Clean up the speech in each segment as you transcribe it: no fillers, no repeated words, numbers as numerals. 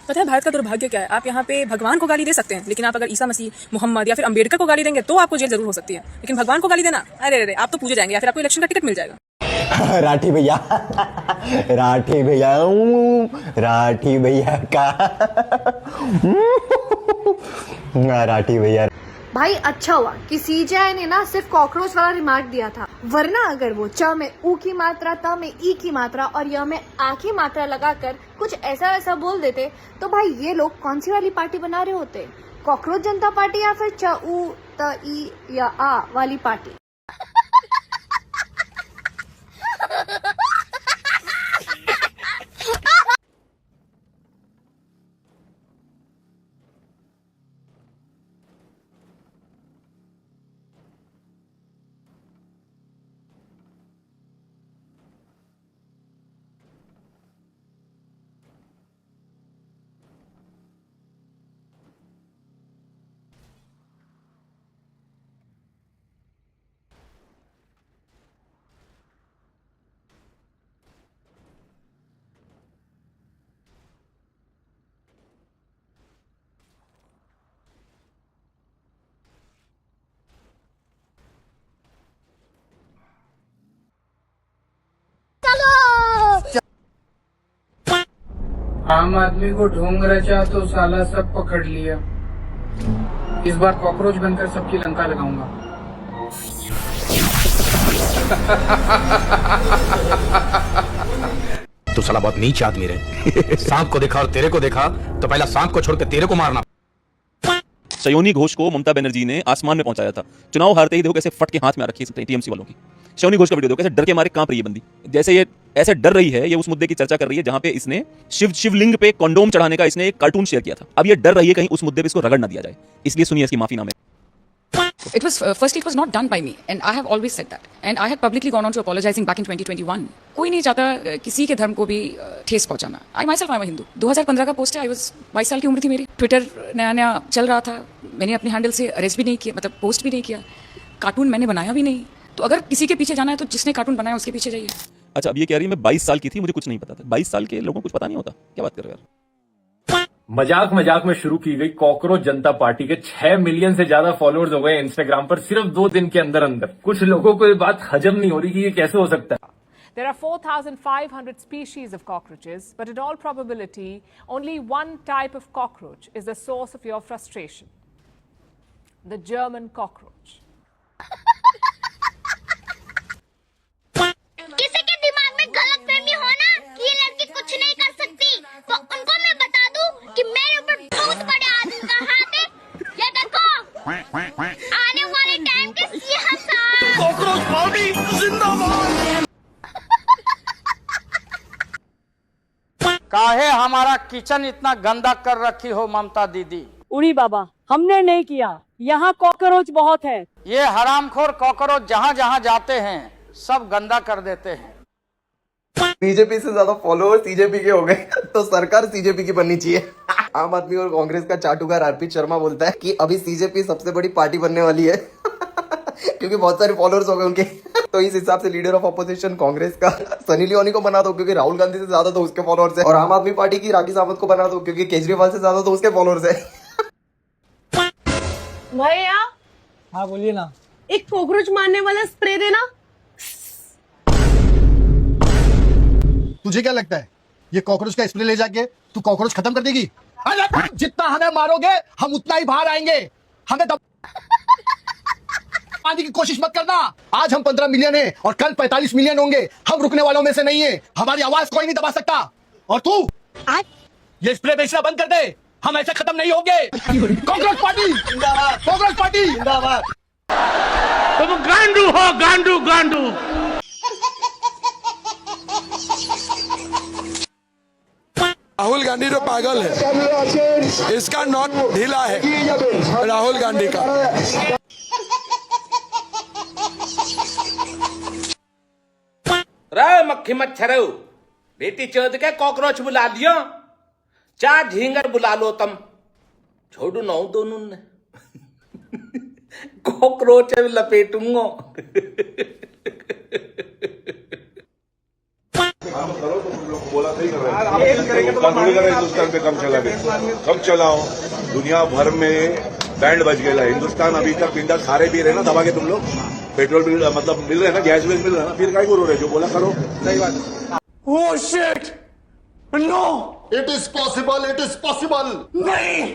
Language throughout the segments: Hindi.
पता है भारत का दुर्भाग्य क्या है? आप यहाँ पे भगवान को गाली दे सकते हैं, लेकिन आप अगर ईसा मसीह, मोहम्मद या फिर अंबेडकर को गाली देंगे तो आपको जेल जरूर हो सकती है। लेकिन भगवान को गाली देना, अरे अरे आप तो पूजे जाएंगे या फिर आपको इलेक्शन का टिकट मिल जाएगा। राठी भैया राठी भैया राठी भैया का राठी भैया। भाई अच्छा हुआ कि सीजेआई ने ना सिर्फ कॉकरोच वाला रिमार्क दिया था, वरना अगर वो च में ऊ की मात्रा, त में ई की मात्रा और य में आ की मात्रा लगाकर कुछ ऐसा वैसा बोल देते तो भाई ये लोग कौन सी वाली पार्टी बना रहे होते? कॉकरोच जनता पार्टी या फिर च ऊ त ई या आ वाली पार्टी? आम आदमी को ढोंग रचा तो साला सब पकड़ लिया। इस बार कॉकरोच बनकर सबकी लंका लगाऊंगा। तू साला बहुत नीच आदमी रहे। सांप को देखा और तेरे को देखा तो पहला सांप को छोड़ के तेरे को मारना। शयोनी घोष को ममता बनर्जी ने आसमान में पहुंचाया था। चुनाव हारते ही देखो कैसे फट के हाथ में आ रखी है टीएमसी वालों की। शयोनी घोष का वीडियो देखो कैसे डर के मारे कांप रही है बंदी। जैसे ये ऐसे डर रही है, ये उस मुद्दे की चर्चा कर रही है जहां पे इसने शिवलिंग पे कंडोम चढ़ाने का इसने एक कार्टून शेयर किया था। अब ये डर रही है कहीं उस मुद्दे पे इसको रगड़ ना दिया जाए, इसलिए सुनिए इसकी माफीनामे। It was firstly it was not done by me and I have always said that and I had publicly gone on to apologizing back in 2021. कोई नहीं चाहता किसी के धर्म को भी ठेस पहुंचाना। I myself am a Hindu. 2015 का पोस्ट है, I was 22 साल की उम्र थी मेरी। ट्विटर नया नया चल रहा था, मैंने अपने हैंडल से अरेस्ट भी नहीं किया, मतलब पोस्ट भी नहीं किया, कार्टून मैंने बनाया भी नहीं। तो अगर किसी के पीछे जाना है तो जिसने कार्टून बनाया उसके पीछे जाइए। अच्छा अब ये कह रही है मैं 22 साल की थी, मुझे कुछ नहीं पता था। 22 साल के लोगों को कुछ पता नहीं होता, क्या बात कर रहे हो यार। मजाक मजाक में शुरू की गई कॉकरोच जनता पार्टी के 6 मिलियन से ज्यादा फॉलोअर्स हो गए इंस्टाग्राम पर सिर्फ 2 दिन के अंदर अंदर। कुछ लोगों को ये बात हजम नहीं हो रही कि ये कैसे हो सकता है। There are 4,500 species of cockroaches, but in all probability, only one type of cockroach is the source of your frustration. The German cockroach. किसी के दिमाग में गलतफहमी हो ना कि ये लड़की कुछ नहीं कर सकती, तो उनको मैं बता दूं कि मेरे ऊपर बहुत बड़े आदमी का हाथ है। ये देखो आने वाले टाइम के सीएम साहब। कॉकरोच पार्टी जिंदाबाद। काहे हमारा किचन इतना गंदा कर रखी हो ममता दीदी? उड़ी बाबा, हमने नहीं किया, यहाँ कॉकरोच बहुत है। ये हरामखोर कॉकरोच जहाँ जहाँ जाते हैं सब गंदा कर देते हैं। बीजेपी से ज्यादा फॉलोअर्स सीजेपी के हो गए तो सरकार सीजेपी की बननी चाहिए। आम आदमी और कांग्रेस का चाटुकार अर्पित शर्मा बोलता है कि अभी सीजेपी सबसे बड़ी पार्टी बनने वाली है क्योंकि बहुत सारे फॉलोअर्स हो गए उनके। तो इस हिसाब से लीडर ऑफ अपोजिशन कांग्रेस का सनी लियोनी को बना दो क्योंकि राहुल गांधी से ज्यादा तो उसके फॉलोअर्स है, और आम आदमी पार्टी की राठी सावंत को बना दो क्योंकि केजरीवाल से ज्यादा तो उसके फॉलोअर्स है। भैया हाँ बोलिए ना। एक कॉकरोच मारने वाला स्प्रे देना। तुझे क्या लगता है ये कॉकरोच का स्प्रे ले जाके तू कॉकरोच खत्म कर देगी? जितना हमें मारोगे हम उतना ही बाहर आएंगे। हमें दबाने की कोशिश मत करना। आज हम 15 मिलियन हैं और कल 45 मिलियन होंगे। हम रुकने वालों में से नहीं है। हमारी आवाज कोई नहीं दबा सकता। और तू ये स्प्रे बेचना बंद कर दे, हम ऐसे खत्म नहीं होंगे। कॉकरोच पार्टी जिंदाबाद, कॉकरोच पार्टी जिंदाबाद। तुम गांडू हो, गांडू गांडू। राहुल गांधी तो पागल है, इसका नॉट ढीला है राहुल गांधी का। रे मक्खी मच्छर बेटी चौथ के कॉकरोच बुला लियो, चार झींगर बुला लो तुम, छोड़ू ना दोनों ने कॉकरोच लपेटूंगा। बोला सही कर रहे हैं। हिंदुस्तान थोड़ी कर रहे हैं, हिंदुस्तान पे कम चला गया, कब चलाओ। दुनिया भर में बैंड बज गया है। हिंदुस्तान अभी तक बिंदा सारे पी रहे ना दबा के, तुम लोग पेट्रोल बिल मतलब मिल रहे हैं ना, गैस बिल मिल रहा है ना, फिर काय को रो रहे, जो बोला करो। सही बात। Oh shit, no, it is possible, it is possible. नहीं,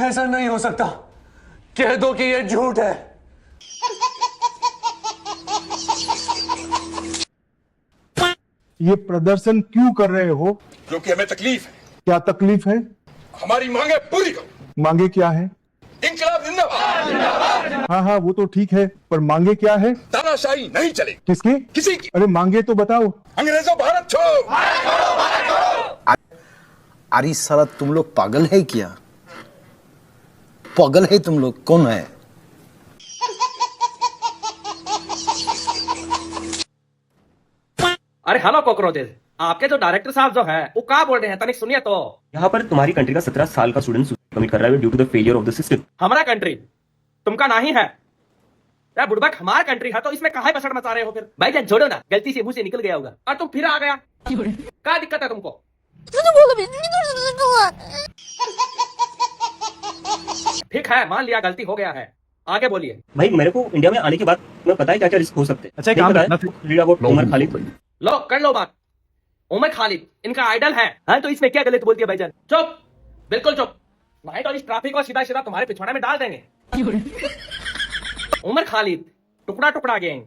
ऐसा नहीं हो सकता। कह दो कि ये झूठ है। ये प्रदर्शन क्यों कर रहे हो? क्योंकि हमें तकलीफ है। क्या तकलीफ है? हमारी मांगे पूरी करो। मांगे क्या है? इंकलाब जिंदाबाद। हाँ हाँ, वो तो ठीक है, पर मांगे क्या है? तानाशाही नहीं चले। किसकी? किसी की। अरे मांगे तो बताओ। अंग्रेजों भारत छोड़ो। अरे साला तुम लोग पागल है क्या? पागल है तुम लोग? कौन है? अरे हेलो कॉकरोचेस, आपके जो डायरेक्टर साहब जो है वो क्या बोल रहे हैं, तनिक सुनिए तो। यहाँ पर तुम्हारी कंट्री का 17 साल का स्टूडेंट कमिट कर रहा है due to the failure of the system. हमारा कंट्री तुमका नहीं है यार बुड़बक, हमारा कंट्री है तो इसमें काहे बसड़ मचा रहे हो फिर? भाई जान छोड़ो ना, गलती से मुंह से निकल गया होगा और तुम फिर आ गया, क्या दिक्कत है तुमको? ठीक है, मान लिया गलती हो गया है, आगे बोलिए। भाई मेरे को इंडिया में आने के बाद तुम्हें पता है क्या क्या रिस्क हो सकते हैं। अच्छा काम रीड अबाउट उमर खालिद। लो कर लो बात। उमर खालिद इनका आइडल है, हाँ तो इसमें क्या गलत बोल दिया भाईजान? चुप, बिल्कुल चुप, नहीं तो इस ट्रैफिक को सीधा सीधा तुम्हारे पिछवाड़े में डाल देंगे। उमर खालिद टुकड़ा टुकड़ा गैंग,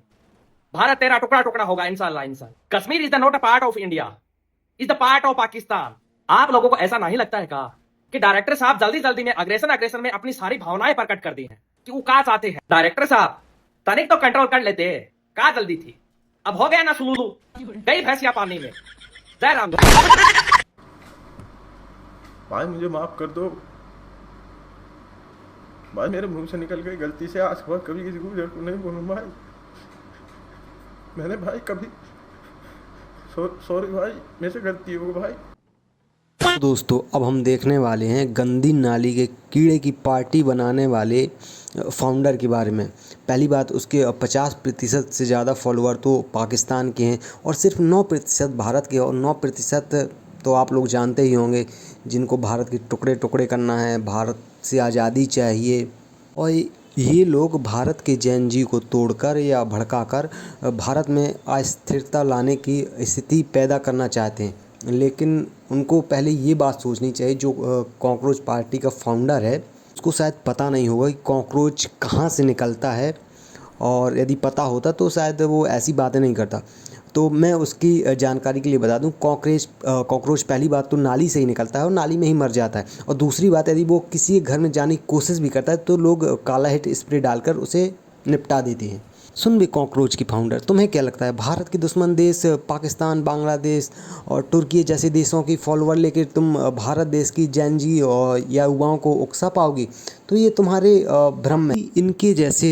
भारत तेरा टुकड़ा टुकड़ा होगा इंशाल्लाह इंशाल्लाह। Kashmir is the not a part of India, is the part of Pakistan. आप लोगों को ऐसा नहीं लगता है का कि डायरेक्टर साहब जल्दी जल्दी में अग्रेशन में अपनी सारी भावनाएं प्रकट कर दी हैं कि वो क्या चाहते हैं? डायरेक्टर साहब तनिक तो कंट्रोल कर लेते, क्या जल्दी थी? अब हो गया ना सुलूलू, गई भैंसिया पानी में। जय राम। भाई मुझे माफ कर दो भाई, मेरे मुंह से निकल गई गलती से, आज के बाद कभी किसी को नहीं बोलूँ भाई। मैंने भाई कभी सॉरी भाई, मेरे से गलती हो भाई। तो दोस्तों अब हम देखने वाले हैं गंदी नाली के कीड़े की पार्टी बनाने वाले फाउंडर के बारे में। पहली बात, उसके 50% से ज़्यादा फॉलोअर तो पाकिस्तान के हैं और सिर्फ 9% भारत के, और 9% तो आप लोग जानते ही होंगे जिनको भारत के टुकड़े टुकड़े करना है, भारत से आज़ादी चाहिए। और ये लोग भारत के जेएनजी को तोड़कर या भड़काकर भारत में अस्थिरता लाने की स्थिति पैदा करना चाहते हैं। लेकिन उनको पहले ये बात सोचनी चाहिए, जो कॉकरोच पार्टी का फाउंडर है उसको शायद पता नहीं होगा कि कॉकरोच कहाँ से निकलता है, और यदि पता होता तो शायद वो ऐसी बातें नहीं करता। तो मैं उसकी जानकारी के लिए बता दूं, कॉकरोच पहली बात तो नाली से ही निकलता है और नाली में ही मर जाता है। और दूसरी बात, यदि वो किसी के घर में जाने की कोशिश भी करता है तो लोग काला हिट स्प्रे डालकर उसे निपटा देते हैं। सुन भी कॉकरोच की फाउंडर, तुम्हें क्या लगता है भारत के दुश्मन देश पाकिस्तान, बांग्लादेश और तुर्की जैसे देशों की फॉलोअर लेकर तुम भारत देश की जेएनजी और या युवाओं को उकसा पाओगी? तो ये तुम्हारे भ्रम है। इनके जैसे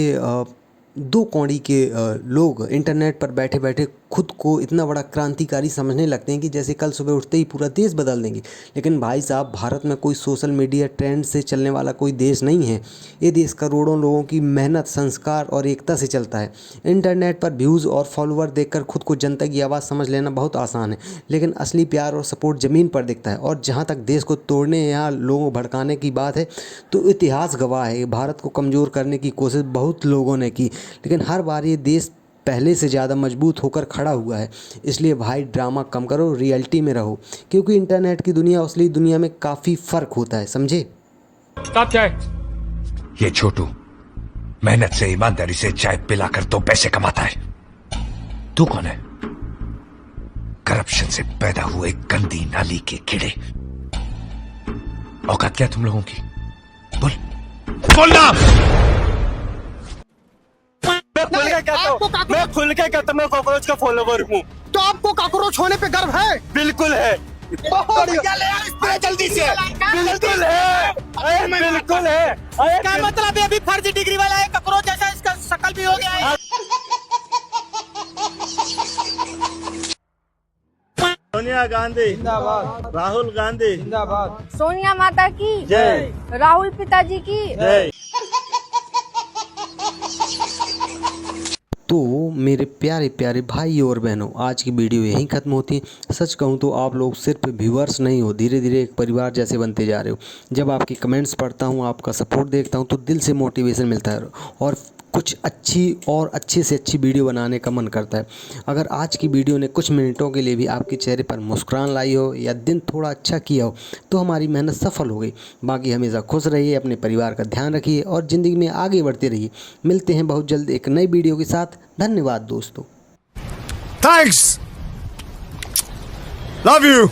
दो कौड़ी के लोग इंटरनेट पर बैठे बैठे खुद को इतना बड़ा क्रांतिकारी समझने लगते हैं कि जैसे कल सुबह उठते ही पूरा देश बदल देंगे। लेकिन भाई साहब, भारत में कोई सोशल मीडिया ट्रेंड से चलने वाला कोई देश नहीं है। ये देश करोड़ों लोगों की मेहनत, संस्कार और एकता से चलता है। इंटरनेट पर व्यूज़ और फॉलोअर देखकर खुद को जनता की आवाज़ समझ लेना बहुत आसान है, लेकिन असली प्यार और सपोर्ट ज़मीन पर दिखता है। और जहाँ तक देश को तोड़ने या लोगों को भड़काने की बात है तो इतिहास गवाह है, भारत को कमज़ोर करने की कोशिश बहुत लोगों ने की, लेकिन हर बार ये देश पहले से ज़्यादा मजबूत होकर खड़ा हुआ है। इसलिए भाई ड्रामा कम करो, रियलिटी में रहो, क्योंकि इंटरनेट की दुनिया और असली दुनिया में काफ़ी फ़र्क होता है, समझे? स्टॉप चाय। ये छोटू मेहनत से, ईमानदारी से चाय पिलाकर 2 पैसे कमाता है। तू कौन है? करप्शन से पैदा हुए गंदी नाली के कीड़े। औकात क्या तुम लोगों की? बोलना। मैं खुल के कहता मैं कॉकरोच का फॉलोवर हूँ। तो आपको कॉकरोच होने पे गर्व है? बिल्कुल है। बहुत जल्दी से। बिल्कुल है, बिल्कुल है। क्या मतलब है? अभी फर्जी डिग्री वाला है कॉकरोच जैसा, इसका शकल भी हो गया है। सोनिया गांधी जिंदाबाद, राहुल गांधी जिंदाबाद, सोनिया माता की जय, राहुल पिताजी की जय। तो मेरे प्यारे प्यारे भाई और बहनों, आज की वीडियो यहीं ख़त्म होती है। सच कहूँ तो आप लोग सिर्फ व्यूअर्स नहीं हो, धीरे धीरे एक परिवार जैसे बनते जा रहे हो। जब आपकी कमेंट्स पढ़ता हूँ, आपका सपोर्ट देखता हूँ तो दिल से मोटिवेशन मिलता है और कुछ अच्छी और अच्छे से अच्छी वीडियो बनाने का मन करता है। अगर आज की वीडियो ने कुछ मिनटों के लिए भी आपके चेहरे पर मुस्कुराहट लाई हो या दिन थोड़ा अच्छा किया हो तो हमारी मेहनत सफल हो गई। बाकी हमेशा खुश रहिए, अपने परिवार का ध्यान रखिए और ज़िंदगी में आगे बढ़ते रहिए। मिलते हैं बहुत जल्द एक नई वीडियो के साथ। धन्यवाद दोस्तों। Thanks, love you.